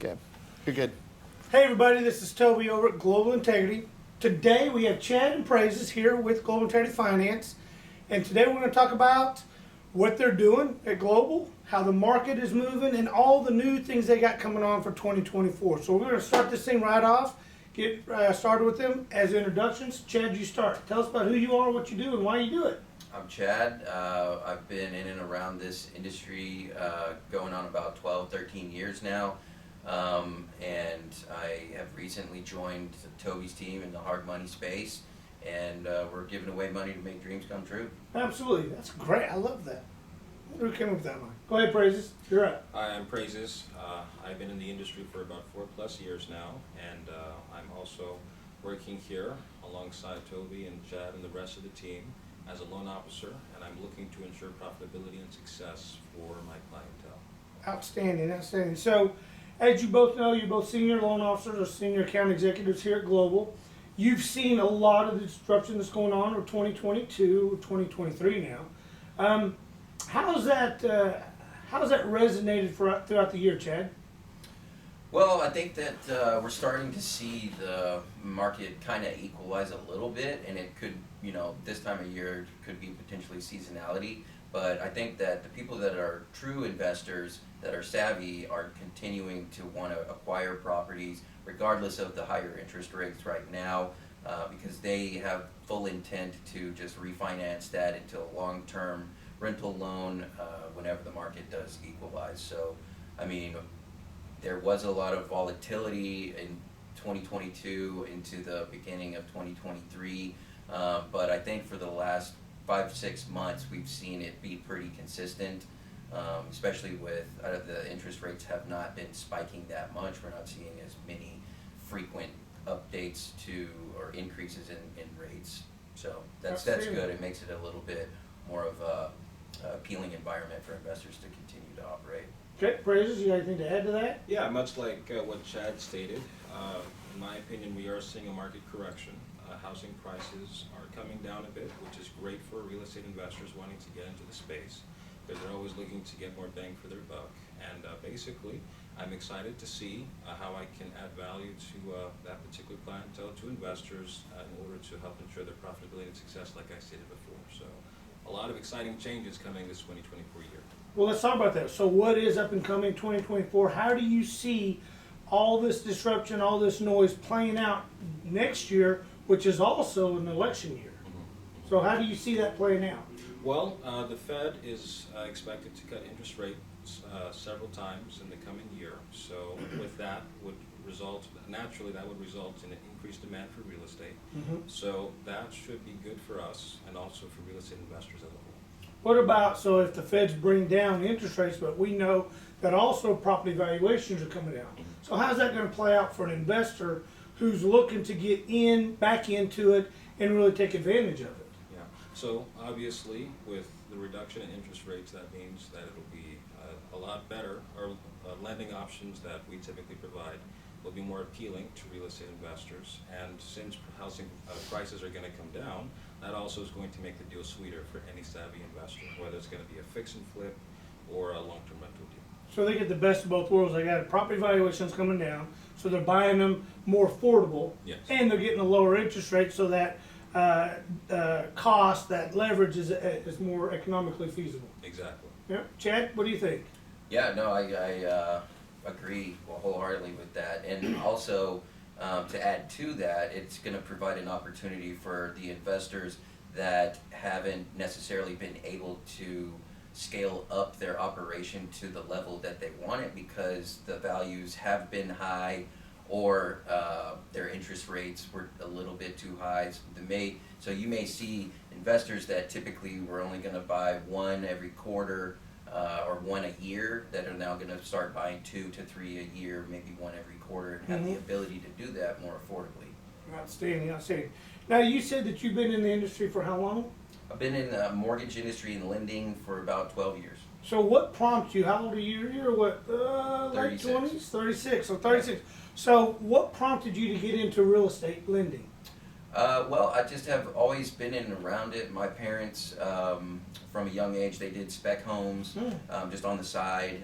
Okay, you're good. Hey everybody, this is Toby over at Global Integrity. Today we have Chad and Praises here with Global Integrity Finance. And today we're going to talk about what they're doing at Global, how the market is moving, and all the new things they got coming on for 2024. So we're going to start this thing right off, get started with them as introductions. Chad, you start. Tell us about who you are, what you do, and why you do it. I'm Chad. I've been in and around this industry going on about 12, 13 years now. And I have recently joined Toby's team in the hard money space, and we're giving away money to make dreams come true. Absolutely. That's great. I love that. Who came up with that one? Go ahead, Praises. You're up. Hi, I'm Praises. I've been in the industry for about 4+ years now, and I'm also working here alongside Toby and Chad and the rest of the team as a loan officer, and I'm looking to ensure profitability and success for my clientele. Outstanding, outstanding. So, as you both know, you're both senior loan officers or senior account executives here at Global. You've seen a lot of the disruption that's going on in 2022 or 2023 now. How's that resonated throughout the year, Chad? Well, I think that we're starting to see the market kind of equalize a little bit, and it could, this time of year could be potentially seasonality. But I think that the people that are true investors that are savvy are continuing to want to acquire properties regardless of the higher interest rates right now, because they have full intent to just refinance that into a long-term rental loan whenever the market does equalize. So, I mean, there was a lot of volatility in 2022 into the beginning of 2023, but I think for the last 5-6 months we've seen it be pretty consistent, especially with the interest rates have not been spiking that much. We're not seeing as many frequent updates to or increases in rates, so that's good. It makes it a little bit more of a appealing environment for investors to continue to operate. Okay, Praises, you got anything to add to that? Yeah, much like what Chad stated, in my opinion, we are seeing a market correction. Housing prices are coming down a bit, which is great for real estate investors wanting to get into the space, because they're always looking to get more bang for their buck. And basically, I'm excited to see how I can add value to that particular clientele, to investors, in order to help ensure their profitability and success, like I stated before. So, a lot of exciting changes coming this 2024 year. Well, let's talk about that. So what is up and coming 2024? How do you see all this disruption, all this noise playing out next year, which is also an election year? Mm-hmm. So how do you see that playing out? Well, the Fed is expected to cut interest rates several times in the coming year. So with that would result in an increased demand for real estate. Mm-hmm. So that should be good for us and also for real estate investors as a whole. What about, so if the Feds bring down interest rates, but we know that also property valuations are coming down. So how's that going to play out for an investor who's looking to get back into it and really take advantage of it? Yeah, so obviously with the reduction in interest rates, that means that it'll be a lot better, or lending options that we typically provide will be more appealing to real estate investors. And since housing prices are going to come down, that also is going to make the deal sweeter for any savvy investor, whether it's going to be a fix and flip or a long-term rental deal. So they get the best of both worlds. They got property valuations coming down, so they're buying them more affordable. Yes. And they're getting a lower interest rate, so that cost, that leverage is more economically feasible. Exactly. Yeah, Chad, what do you think? Yeah, no, I agree wholeheartedly with that, and also to add to that, it's going to provide an opportunity for the investors that haven't necessarily been able to scale up their operation to the level that they want it because the values have been high, or their interest rates were a little bit too high. So you may see investors that typically were only going to buy one every quarter or one a year that are now going to start buying 2 to 3 a year, maybe one every quarter, and have the ability to do that more affordably. Outstanding, outstanding. Now, you said that you've been in the industry for how long? I've been in the mortgage industry and lending for about 12 years. So what prompted you? How old are you? You're what, late 36. 20s? 36, so 36. So what prompted you to get into real estate lending? Well, I just have always been in and around it. My parents, from a young age, they did spec homes, just on the side.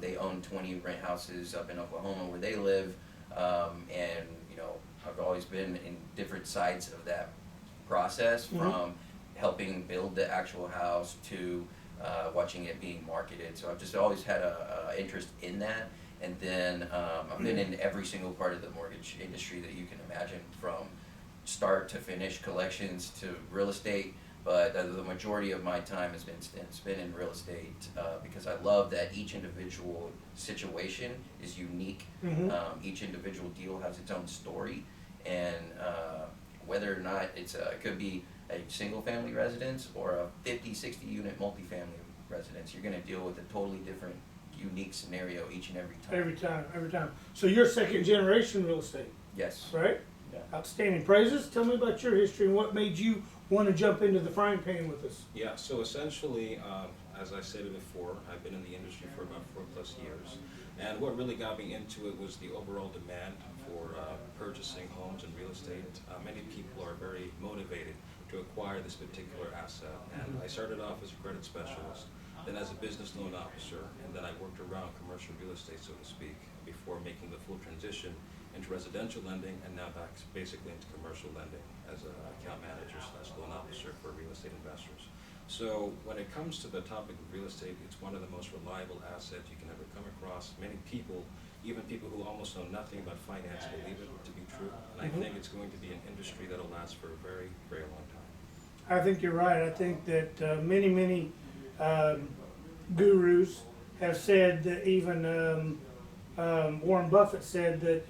They own 20 rent houses up in Oklahoma where they live, and I've always been in different sides of that process, from helping build the actual house to watching it being marketed. So I've just always had a interest in that. And then I've been in every single part of the mortgage industry that you can imagine, from start to finish, collections to real estate. But the majority of my time has been spent in real estate, because I love that each individual situation is unique. Each individual deal has its own story, and whether or not it could be a single family residence or a 50, 60 unit multifamily residence, you're going to deal with a totally different, unique scenario each and every time. Every time. So you're second generation real estate, Yes. right? Yeah. Outstanding. Praises. Tell me about your history and what made you want to jump into the frying pan with us. Yeah, so essentially, as I stated before, I've been in the industry for about 4+ years. And what really got me into it was the overall demand for purchasing homes and real estate. Many people are very motivated to acquire this particular asset. And I started off as a credit specialist, then as a business loan officer, and then I worked around commercial real estate, so to speak, before making the full transition into residential lending, and now back basically into commercial lending as an account manager / loan officer for real estate investors. So when it comes to the topic of real estate, it's one of the most reliable assets you can ever come across. Many people, even people who almost know nothing about finance, believe it to be true. And I think it's going to be an industry that'll last for a very, very long time. I think you're right. I think that many gurus have said that, even Warren Buffett said that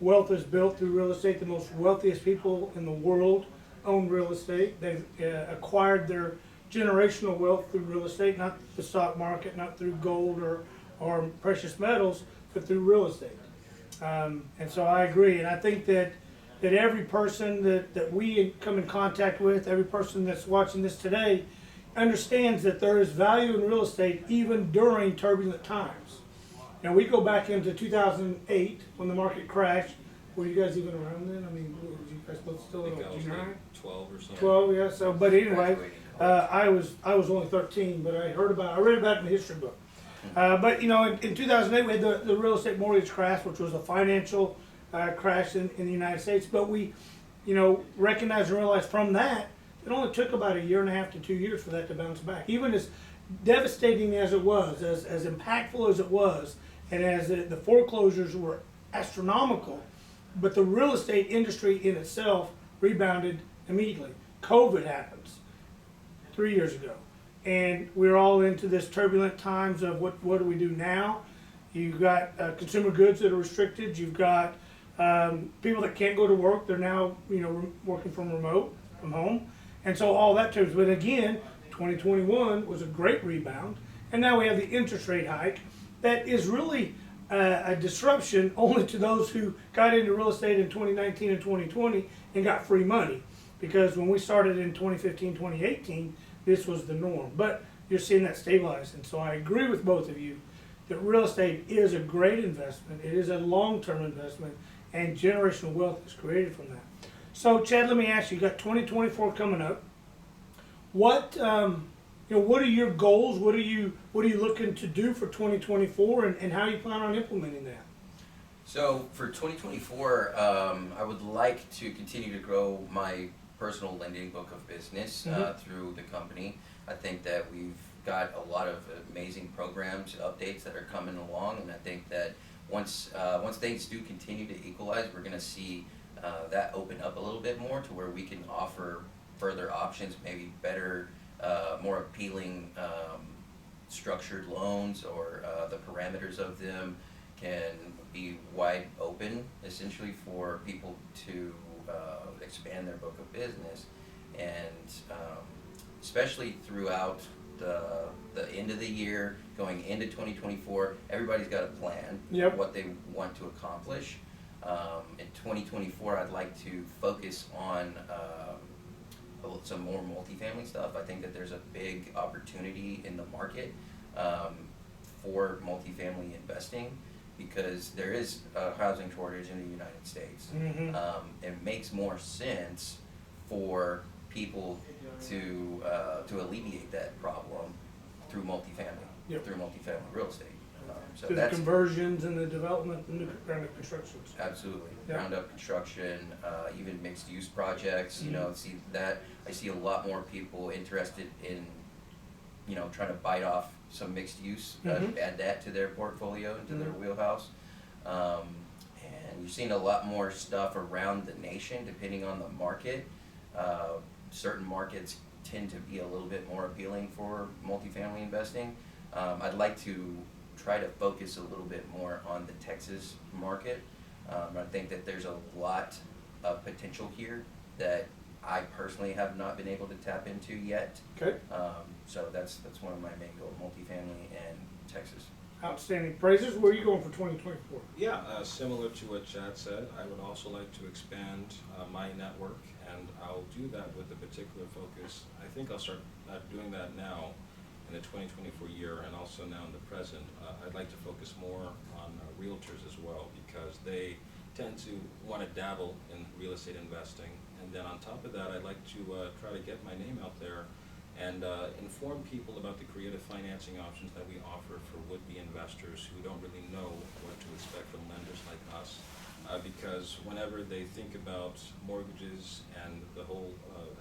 wealth is built through real estate. The most wealthiest people in the world own real estate. They've acquired their generational wealth through real estate, not the stock market, not through gold or precious metals, but through real estate. And so I agree, and I think that every person that we come in contact with, every person that's watching this today, understands that there is value in real estate even during turbulent times. Now, we go back into 2008 when the market crashed. Were you guys even around then? I mean, were you guys both still in junior high? 12 or something. 12, yeah. So, but anyway, I was only 13, but I read about it in the history book. But in 2008 we had the real estate mortgage crash, which was a financial crash in the United States. But we, recognized and realized from that it only took about 1.5 to 2 years for that to bounce back. Even as devastating as it was, as impactful as it was, and as the foreclosures were astronomical, but the real estate industry in itself rebounded immediately. COVID happens 3 years ago, and we're all into this turbulent times of what do we do now? You've got consumer goods that are restricted. You've got people that can't go to work. They're now working from home, and so all that turns. But again, 2021 was a great rebound, and now we have the interest rate hike that is really a disruption only to those who got into real estate in 2019 and 2020 and got free money, because when we started in 2015, 2018, this was the norm. But you're seeing that stabilize, and so I agree with both of you that real estate is a great investment. It is a long-term investment, and generational wealth is created from that. So, Chad, let me ask you, you got 2024 coming up. What what are your goals? What are you looking to do for 2024, and how you plan on implementing that? So for 2024, I would like to continue to grow my personal lending book of business through the company. I think that we've got a lot of amazing programs, updates that are coming along, and I think that once things do continue to equalize, we're going to see that open up a little bit more to where we can offer further options, maybe better, more appealing structured loans, or the parameters of them can be wide open, essentially, for people to expand their book of business. And especially throughout the end of the year, going into 2024, everybody's got a plan of what they want to accomplish. In 2024, I'd like to focus on some more multifamily stuff. I think that there's a big opportunity in the market for multifamily investing. because there is a housing shortage in the United States. Mhm. It makes more sense for people to alleviate that problem through multifamily, Yep. through multifamily real estate. So To the that's conversions and the development and the ground up constructions. absolutely Yep. ground up construction, even mixed use projects. You know, see that I see a lot more people interested in, you know, trying to bite off some mixed use, add that to their portfolio, into their wheelhouse. And you've seen a lot more stuff around the nation, depending on the market. Certain markets tend to be a little bit more appealing for multifamily investing. I'd like to try to focus a little bit more on the Texas market. I think that there's a lot of potential here that I personally have not been able to tap into yet. Okay, So that's one of my main goals, multifamily and Texas. outstanding. Praises, where are you going for 2024? Yeah, similar to what Chad said, I would also like to expand my network, and I'll do that with a particular focus. I think I'll start doing that now in the 2024 year, and also now in the present. I'd like to focus more on realtors as well, because they tend to want to dabble in real estate investing. And then on top of that, I'd like to try to get my name out there and inform people about the creative financing options that we offer for would-be investors who don't really know what to expect from lenders like us. Because whenever they think about mortgages and the whole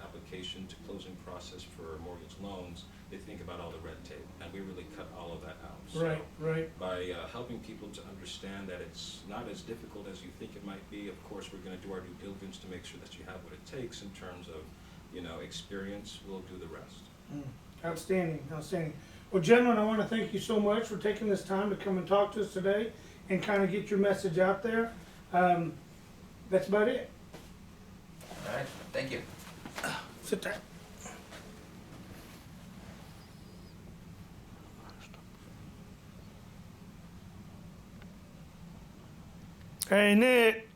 application to closing process for mortgage loans, they think about all the red tape, and we really cut all of that out. Right, right. By helping people to understand that it's not as difficult as you think it might be, of course, we're going to do our due diligence to make sure that you have what it takes in terms of, you know, experience. We'll do the rest. Outstanding, outstanding. Well, gentlemen, I want to thank you so much for taking this time to come and talk to us today and kind of get your message out there. That's about it. All right, thank you. Sit there. Hey, Nick.